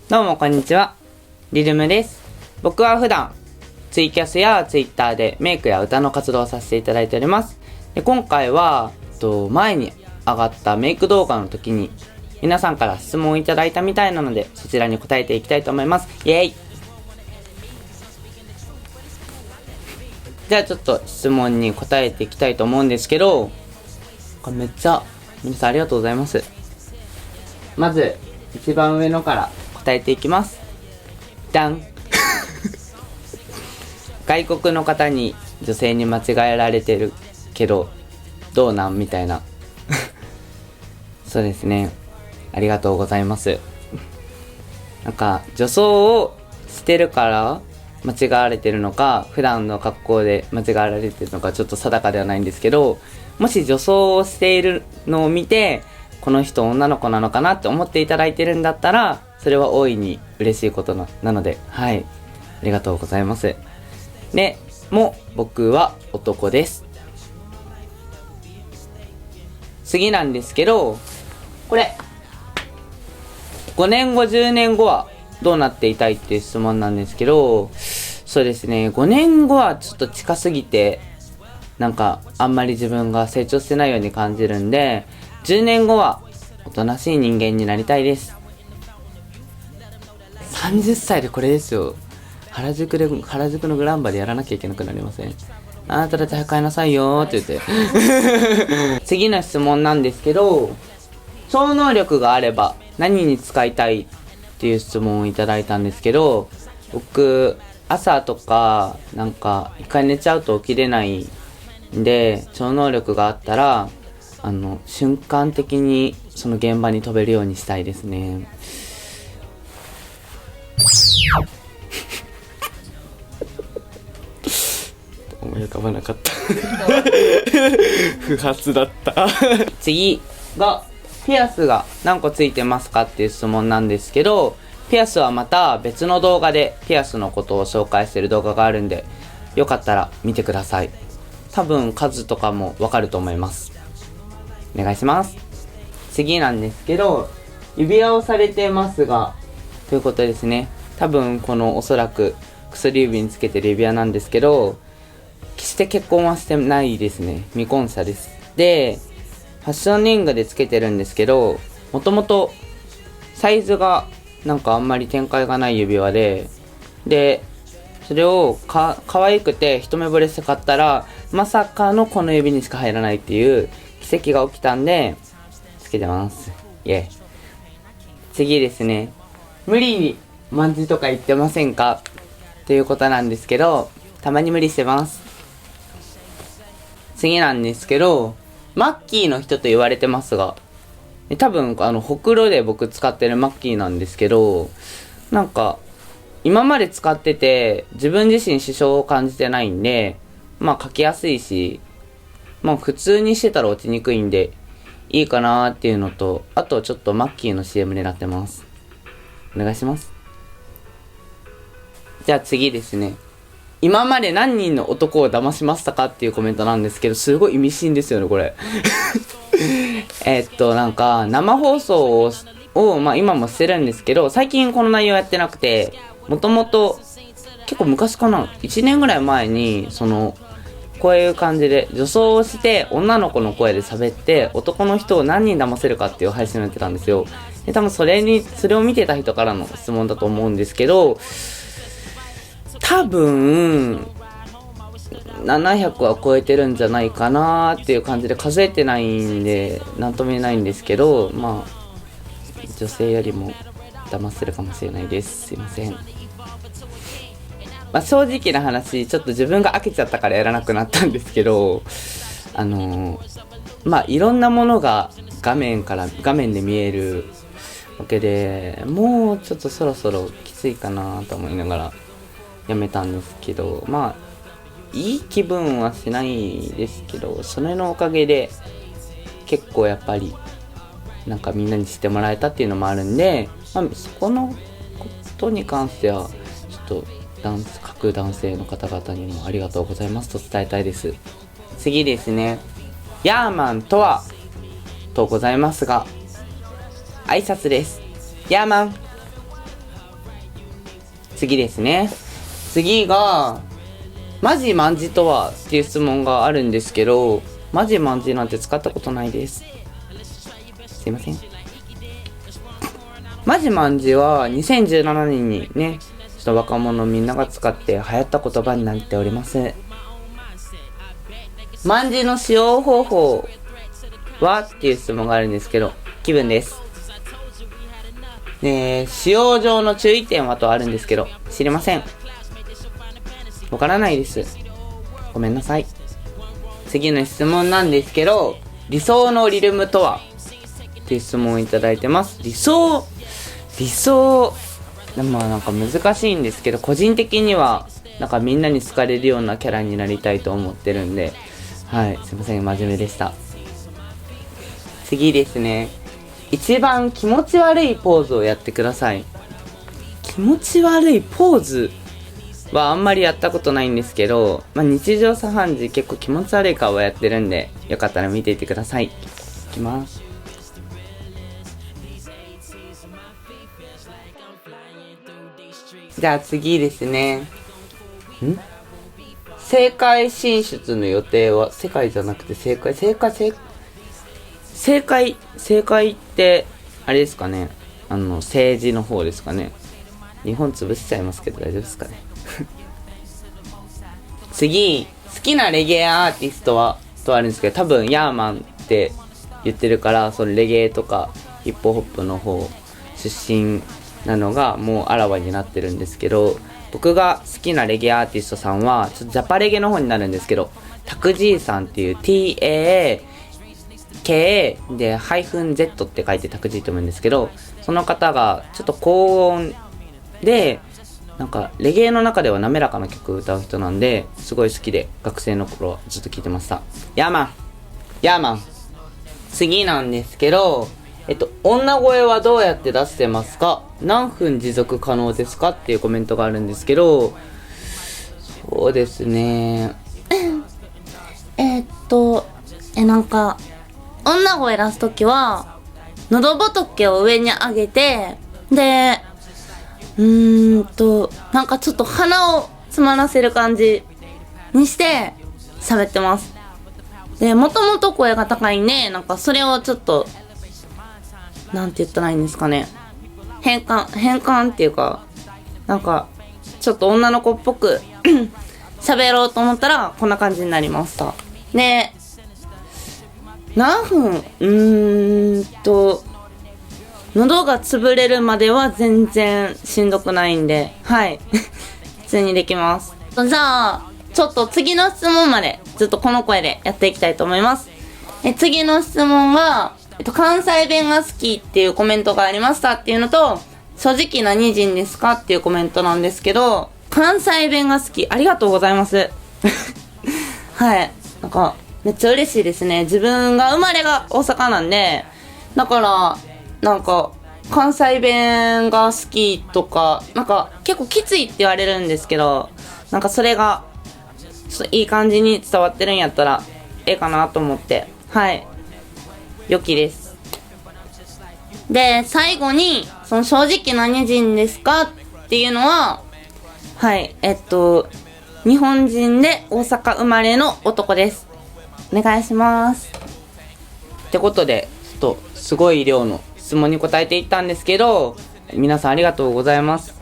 どうもこんにちは、リルムです。僕は普段ツイキャスやツイッターでメイクや歌の活動をさせていただいております。で今回は前に上がったメイク動画の時に皆さんから質問をいただいたみたいなので、そちらに答えていきたいと思います。イエーイ。じゃあちょっと質問に答えていきたいと思うんですけど、これめっちゃ皆さんありがとうございます。まず一番上のから答えていきます。ダン外国の方に女性に間違えられてるけどどうなんみたいなそうですね、ありがとうございます。なんか女装をしてるから間違われてるのか、普段の格好で間違われてるのかちょっと定かではないんですけど、もし女装をしているのを見てこの人女の子なのかなって思っていただいてるんだったら、それは大いに嬉しいことなので、はい、ありがとうございます。でも僕は男です。次なんですけど、これ5年後10年後はどうなっていたいっていう質問なんですけど、そうですね、5年後はちょっと近すぎてなんかあんまり自分が成長してないように感じるんで、10年後はおとなしい人間になりたいです。30歳でこれですよ。原宿のグランバでやらなきゃいけなくなりません？あなたたち早く帰りなさいよーって言って次の質問なんですけど、超能力があれば何に使いたいっていう質問をいただいたんですけど、僕朝とかなんか一回寝ちゃうと起きれないんで、超能力があったら瞬間的にその現場に飛べるようにしたいですね。思い浮かばなかった不発だった次がピアスが何個ついてますかっていう質問なんですけど、ピアスはまた別の動画でピアスのことを紹介してる動画があるんで、よかったら見てください。多分数とかもわかると思います。お願いします。次なんですけど、指輪をされてますがということですね。多分このおそらく薬指につけてる指輪なんですけど、決して結婚はしてないですね。未婚者です。でファッションリングでつけてるんですけど、もともとサイズがなんかあんまり展開がない指輪でそれを可愛くて一目惚れして買ったら、まさかのこの指にしか入らないっていう奇跡が起きたんでつけてます。イエー。次ですね、無理にマンジとか言ってませんかということなんですけど、たまに無理してます。次なんですけど、マッキーの人と言われてますが、多分ほくろで僕使ってるマッキーなんですけど、なんか今まで使ってて自分自身支障を感じてないんで、まあ書きやすいし、まあ普通にしてたら落ちにくいんでいいかなーっていうのと、あとちょっとマッキーの CM 狙ってます。お願いします。じゃあ次ですね、今まで何人の男を騙しましたかっていうコメントなんですけど、すごい意味深ですよねこれなんか生放送をまあ今もしてるんですけど、最近この内容やってなくて、もともと結構昔かな、1年ぐらい前にこういう感じで女装をして女の子の声で喋って男の人を何人騙せるかっていう配信をやってたんですよ。で多分それを見てた人からの質問だと思うんですけど、多分700は超えてるんじゃないかなっていう感じで、数えてないんで何とも言えないんですけど、まあ女性よりも騙せるかもしれないです。すいません。まあ正直な話、ちょっと自分が飽きちゃったからやらなくなったんですけど、まあいろんなものが画面で見えるわけで、もうちょっとそろそろきついかなと思いながらやめたんですけど、まあいい気分はしないですけど、それのおかげで結構やっぱりなんかみんなに知ってもらえたっていうのもあるんで、まあ、そこのことに関してはちょっと各男性の方々にもありがとうございますと伝えたいです。次ですね、ヤーマンとはとございますが挨拶です。ヤーマン次ですね。次が、マジマンジとはっていう質問があるんですけど、マジマンジなんて使ったことないです。すいません。マジマンジは2017年にね、ちょっと若者みんなが使って流行った言葉になっております。マンジの使用方法はっていう質問があるんですけど、気分です。使用上の注意点はとあるんですけど、知りません。わからないです。ごめんなさい。次の質問なんですけど、理想のリルムとはっていう質問をいただいてます。理想、まあなんか難しいんですけど、個人的にはなんかみんなに好かれるようなキャラになりたいと思ってるんで、はい、すいません、真面目でした。次ですね。一番気持ち悪いポーズをやってください。気持ち悪いポーズはあんまりやったことないんですけど、日常茶飯事結構気持ち悪い顔をやってるんで、よかったら見ていてください。いきます。じゃあ次ですね。政界進出の予定は、世界じゃなくて政界って、あれですかね。政治の方ですかね。日本潰しちゃいますけど大丈夫ですかね。次、好きなレゲエアーティストはとあるんですけど、多分ヤーマンって言ってるから、そのレゲエとかヒップホップの方出身なのがもうあらわになってるんですけど、僕が好きなレゲエアーティストさんはちょっとジャパレゲの方になるんですけど、タクジーさんっていう TAK で-Z って書いてタクジーと読むんですけど、その方がちょっと高音でなんかレゲエの中では滑らかな曲を歌う人なんで、すごい好きで学生の頃はずっと聴いてました。ヤーマン。次なんですけど、女声はどうやって出してますか？何分持続可能ですか？っていうコメントがあるんですけど、そうですね。なんか女声出すときは喉仏を上に上げて、でなんかちょっと鼻を詰まらせる感じにして喋ってます。で、もともと声が高いんで、なんかそれをちょっとなんて言ったらいいんですかね、変換っていうか、なんかちょっと女の子っぽく喋ろうと思ったらこんな感じになりました。で、何分喉が潰れるまでは全然しんどくないんで、はい普通にできます。じゃあちょっと次の質問までずっとこの声でやっていきたいと思います。次の質問は、関西弁が好きっていうコメントがありましたっていうのと、正直何人ですかっていうコメントなんですけど、関西弁が好き、ありがとうございますはい、なんかめっちゃ嬉しいですね。自分が生まれが大阪なんで、だからなんか関西弁が好きとか、なんか結構きついって言われるんですけど、なんかそれがちょっといい感じに伝わってるんやったらええかなと思って、はい、良きです。で、最後にその正直何人ですかっていうのは、はい、日本人で大阪生まれの男です。お願いします。ってことで、ちょっとすごい量の質問に答えていったんですけど、皆さんありがとうございます。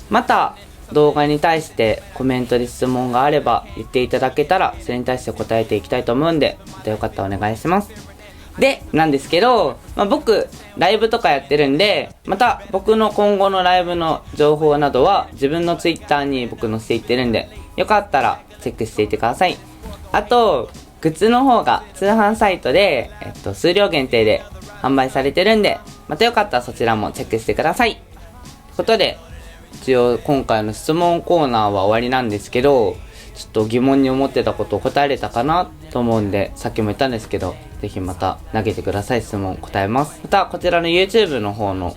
また動画に対してコメントで質問があれば言っていただけたら、それに対して答えていきたいと思うんで、またよかったらお願いします。で、なんですけど、僕ライブとかやってるんで、また僕の今後のライブの情報などは自分の Twitter に僕載せていってるんで、よかったらチェックしていてください。あとグッズの方が通販サイトで、数量限定で販売されてるんで、またよかったらそちらもチェックしてください。ということで、一応今回の質問コーナーは終わりなんですけど、ちょっと疑問に思ってたことを答えれたかなと思うんで、さっきも言ったんですけど、ぜひまた投げてください。質問答えます。またこちらの YouTube の方の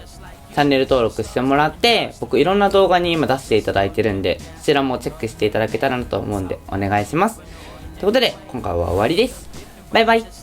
チャンネル登録してもらって、僕いろんな動画に今出していただいてるんで、そちらもチェックしていただけたらなと思うんでお願いします。ということで今回は終わりです。バイバイ。